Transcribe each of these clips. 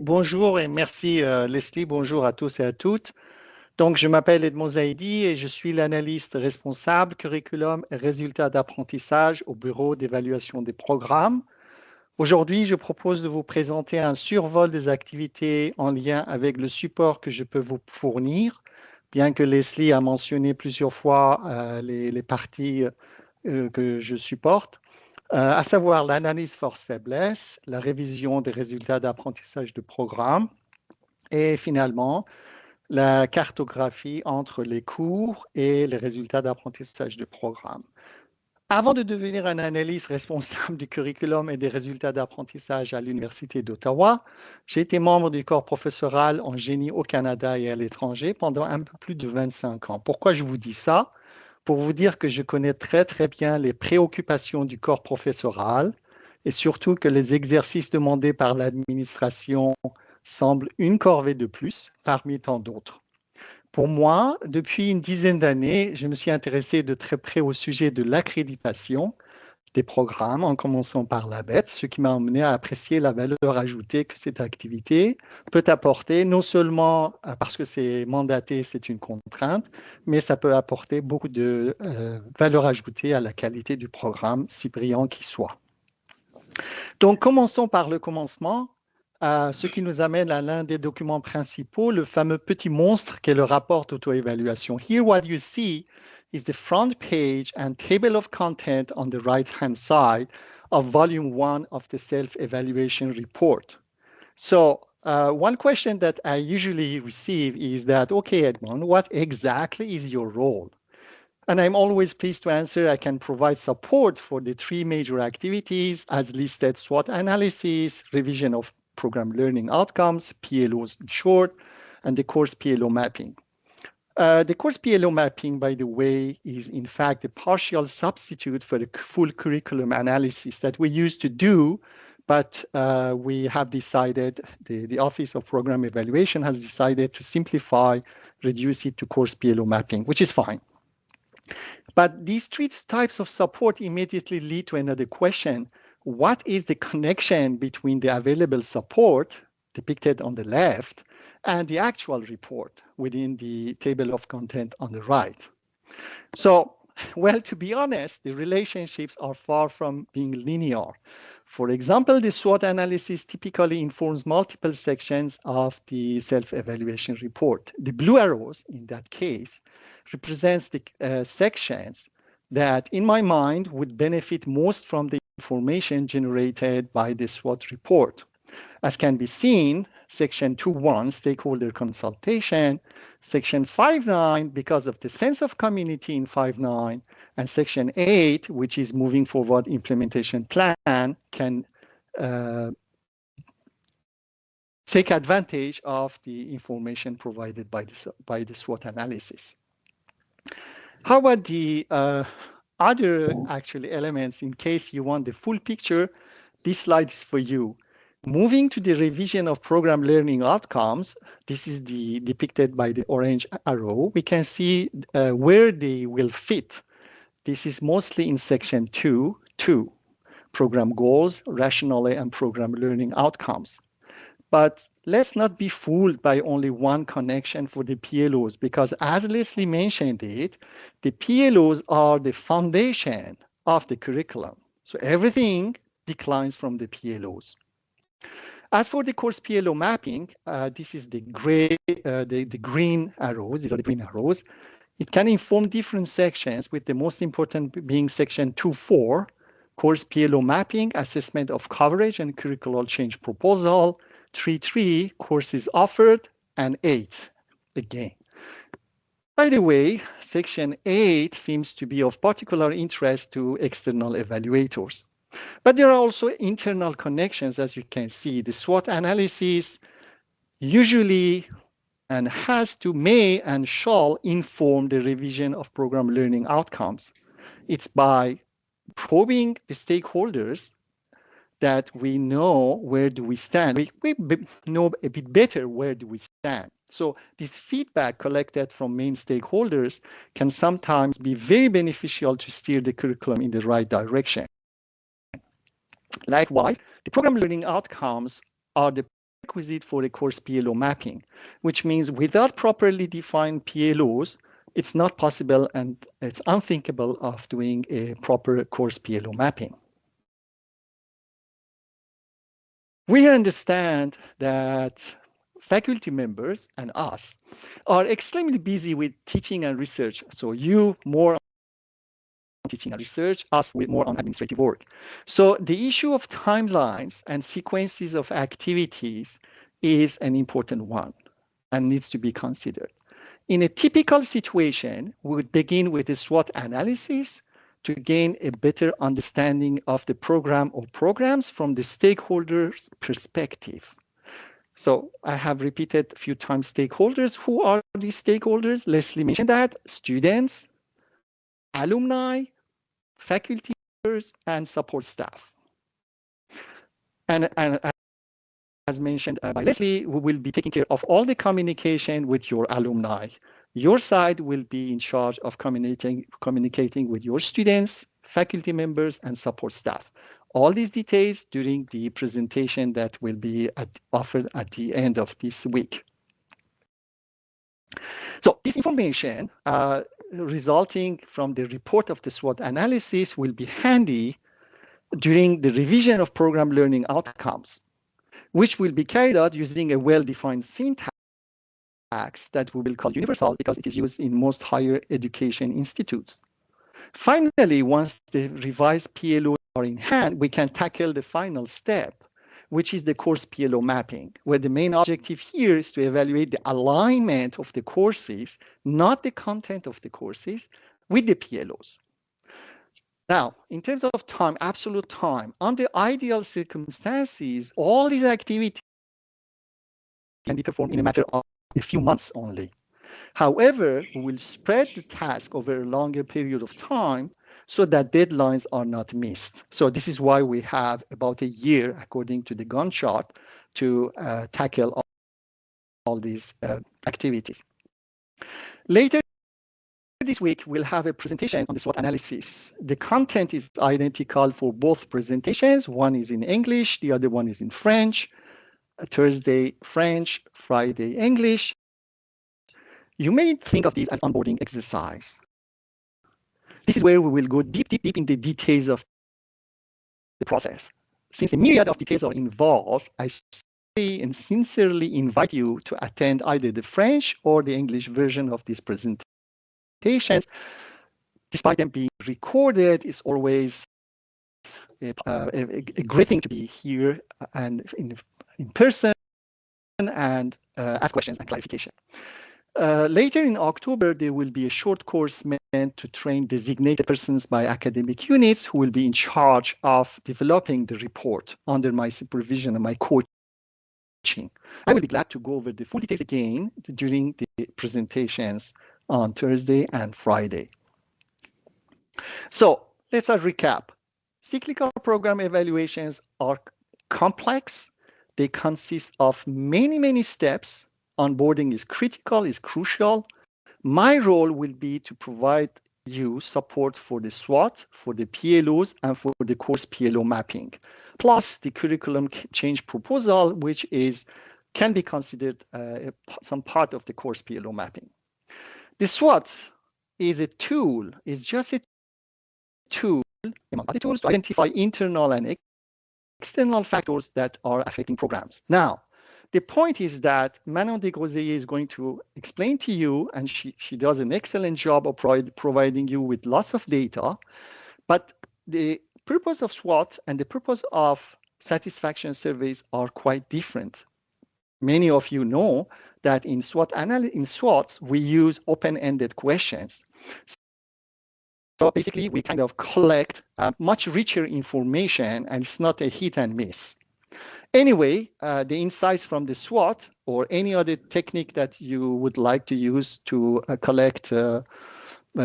Bonjour et merci Leslie, bonjour à tous et à toutes. Donc, je m'appelle Edmond Zaidi et je suis l'analyste responsable curriculum et résultats d'apprentissage au Bureau d'évaluation des programmes. Aujourd'hui, je propose de vous présenter un survol des activités en lien avec le support que je peux vous fournir, bien que Leslie a mentionné plusieurs fois les parties que je supporte. À savoir l'analyse force-faiblesse, la révision des résultats d'apprentissage de programme et finalement la cartographie entre les cours et les résultats d'apprentissage de programme. Avant de devenir un analyste responsable du curriculum et des résultats d'apprentissage à l'Université d'Ottawa, j'ai été membre du corps professoral en génie au Canada et à l'étranger pendant un peu plus de 25 ans. Pourquoi je vous dis ça? Pour vous dire que je connais très bien les préoccupations du corps professoral et surtout que les exercices demandés par l'administration semblent une corvée de plus parmi tant d'autres. Pour moi, depuis une dizaine d'années, je me suis intéressé de très près au sujet de l'accréditation des programmes, en commençant par la BET, ce qui m'a amené à apprécier la valeur ajoutée que cette activité peut apporter, non seulement parce que c'est mandaté, c'est une contrainte, mais ça peut apporter beaucoup de valeur ajoutée à la qualité du programme, si brillant qu'il soit. Donc, commençons par le commencement, ce qui nous amène à l'un des documents principaux, le fameux petit monstre qu'est le rapport d'auto-évaluation. Here, what you see is the front page and table of content on the right-hand side of volume 1 of the self-evaluation report. So, one question that I usually receive is that, okay, Edmond, what exactly is your role? And I'm always pleased to answer I can provide support for the three major activities as listed: SWOT analysis, revision of program learning outcomes, PLOs in short, and the course PLO mapping. The course PLO mapping, by the way, is in fact a partial substitute for the full curriculum analysis that we used to do, but we have decided, the Office of Program Evaluation has decided to simplify, reduce it to course PLO mapping, which is fine. But these three types of support immediately lead to another question. What is the connection between the available support depicted on the left and the actual report within the table of content on the right? So, well, to be honest, the relationships are far from being linear. For example, the SWOT analysis typically informs multiple sections of the self-evaluation report. The blue arrows, in that case, represents the sections that, in my mind, would benefit most from the information generated by the SWOT report. As can be seen, Section 2.1, stakeholder consultation, Section 5.9, because of the sense of community in 5.9, and Section 8, which is moving forward implementation plan, can take advantage of the information provided by the SWOT analysis. How about the other actually elements? In case you want the full picture, this slide is for you. Moving to the revision of program learning outcomes, this is depicted by the orange arrow. We can see where they will fit. This is mostly in section 2, program goals, rationale, and program learning outcomes. But let's not be fooled by only one connection for the PLOs, because as Leslie mentioned it, the PLOs are the foundation of the curriculum. So everything declines from the PLOs. As for the course PLO mapping, this is the green arrows. These are the green arrows. It can inform different sections, with the most important being section 2.4, course PLO mapping, assessment of coverage and curricular change proposal, 3.3, courses offered, and 8, again. By the way, section 8 seems to be of particular interest to external evaluators. But there are also internal connections, as you can see. The SWOT analysis usually and has to, may and shall inform the revision of program learning outcomes. It's by probing the stakeholders that we know where do we stand. We know a bit better where do we stand. So this feedback collected from main stakeholders can sometimes be very beneficial to steer the curriculum in the right direction. Likewise, the program learning outcomes are the prerequisite for a course PLO mapping, which means without properly defined PLOs, it's not possible and it's unthinkable of doing a proper course PLO mapping. We understand that faculty members and us are extremely busy with teaching and research. So you more on teaching and research, us with more on administrative work. So the issue of timelines and sequences of activities is an important one and needs to be considered. In a typical situation, we would begin with a SWOT analysis to gain a better understanding of the program or programs from the stakeholders' perspective. So I have repeated a few times stakeholders. Who are these stakeholders? Leslie mentioned that: students, alumni, faculty members, and support staff. And as mentioned by Leslie, we will be taking care of all the communication with your alumni. Your side will be in charge of communicating with your students, faculty members, and support staff. All these details during the presentation that will be offered at the end of this week. So this information resulting from the report of the SWOT analysis will be handy during the revision of program learning outcomes, which will be carried out using a well-defined syntax that we will call universal because it is used in most higher education institutes. Finally, once the revised PLOs are in hand, we can tackle the final step, which is the course PLO mapping, where the main objective here is to evaluate the alignment of the courses, not the content of the courses, with the PLOs. Now, in terms of time, absolute time, under ideal circumstances, all these activities can be performed in a matter of a few months only. However, we will spread the task over a longer period of time so that deadlines are not missed. So this is why we have about a year, according to the Gantt chart, to tackle all these activities. Later this week, we'll have a presentation on the SWOT analysis. The content is identical for both presentations. One is in English, the other one is in French. Thursday, French, Friday, English. You may think of these as onboarding exercise. This is where we will go deep in the details of the process. Since a myriad of details are involved, I and sincerely invite you to attend either the French or the English version of these presentations. Despite them being recorded, it's always a great thing to be here and in person and ask questions and clarification. Later in October, there will be a short course meant to train designated persons by academic units who will be in charge of developing the report under my supervision and my coaching. I will be glad to go over the full details again during the presentations on Thursday and Friday. So let's recap. Cyclical program evaluations are complex. They consist of many steps. Onboarding is critical, is crucial. My role will be to provide you support for the SWOT, for the PLOs, and for the course PLO mapping, plus the curriculum change proposal, which can be considered some part of the course PLO mapping. The SWOT is a tool, is just a tool, among other tools, to identify internal and external factors that are affecting programs. Now, the point is that Manon Desgroseilliers is going to explain to you, and she does an excellent job of providing you with lots of data, but the purpose of SWOT and the purpose of satisfaction surveys are quite different. Many of you know that in SWOTs, we use open-ended questions. So basically, we kind of collect much richer information, and it's not a hit and miss. Anyway, the insights from the SWOT or any other technique that you would like to use to collect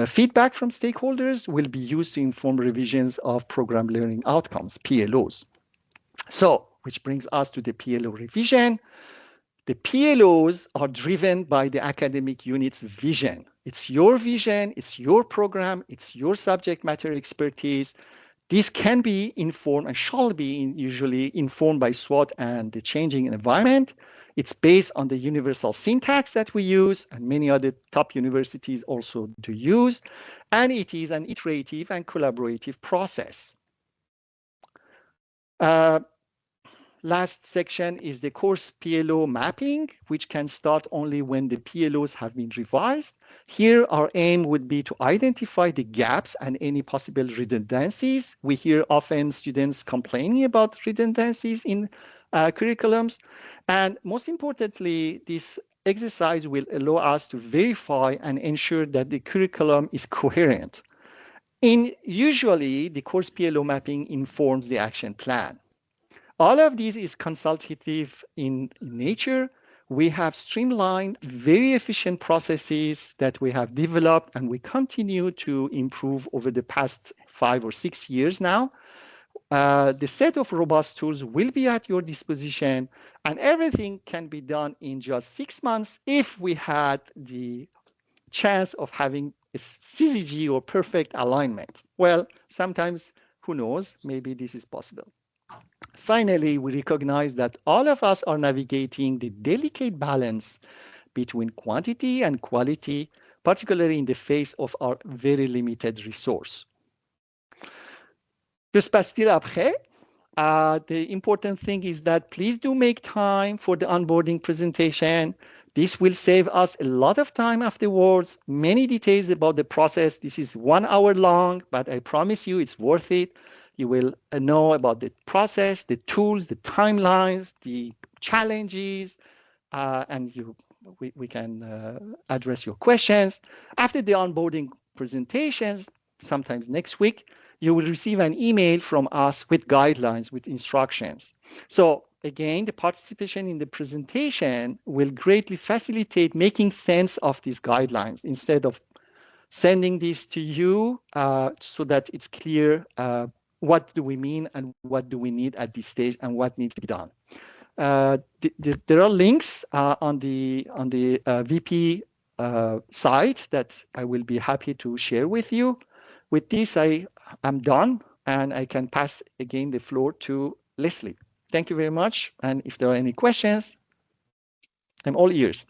feedback from stakeholders will be used to inform revisions of program learning outcomes, PLOs. So, which brings us to the PLO revision. The PLOs are driven by the academic unit's vision. It's your vision, it's your program, it's your subject matter expertise. This can be informed and shall be usually informed by SWOT and the changing environment. It's based on the universal syntax that we use, and many other top universities also do use, and it is an iterative and collaborative process. Last section is the course PLO mapping, which can start only when the PLOs have been revised. Here, our aim would be to identify the gaps and any possible redundancies. We hear often students complaining about redundancies in curriculums. And most importantly, this exercise will allow us to verify and ensure that the curriculum is coherent. Usually, the course PLO mapping informs the action plan. All of this is consultative in nature. We have streamlined very efficient processes that we have developed and we continue to improve over the past 5 or 6 years now. The set of robust tools will be at your disposition, and everything can be done in just 6 months if we had the chance of having a CZG or perfect alignment. Well, sometimes, who knows, maybe this is possible. Finally, we recognize that all of us are navigating the delicate balance between quantity and quality, particularly in the face of our very limited resource. Que se passe-t-il après? The important thing is that please do make time for the onboarding presentation. This will save us a lot of time afterwards. Many details about the process. This is 1 hour long, but I promise you it's worth it. You will know about the process, the tools, the timelines, the challenges, and we can address your questions. After the onboarding presentations, sometimes next week, you will receive an email from us with guidelines, with instructions. So again, the participation in the presentation will greatly facilitate making sense of these guidelines instead of sending this to you so that it's clear what do we mean and what do we need at this stage and what needs to be done. There are links on the VP site that I will be happy to share with you. With this, I am done, and I can pass again the floor to Leslie. Thank you very much. And if there are any questions, I'm all ears.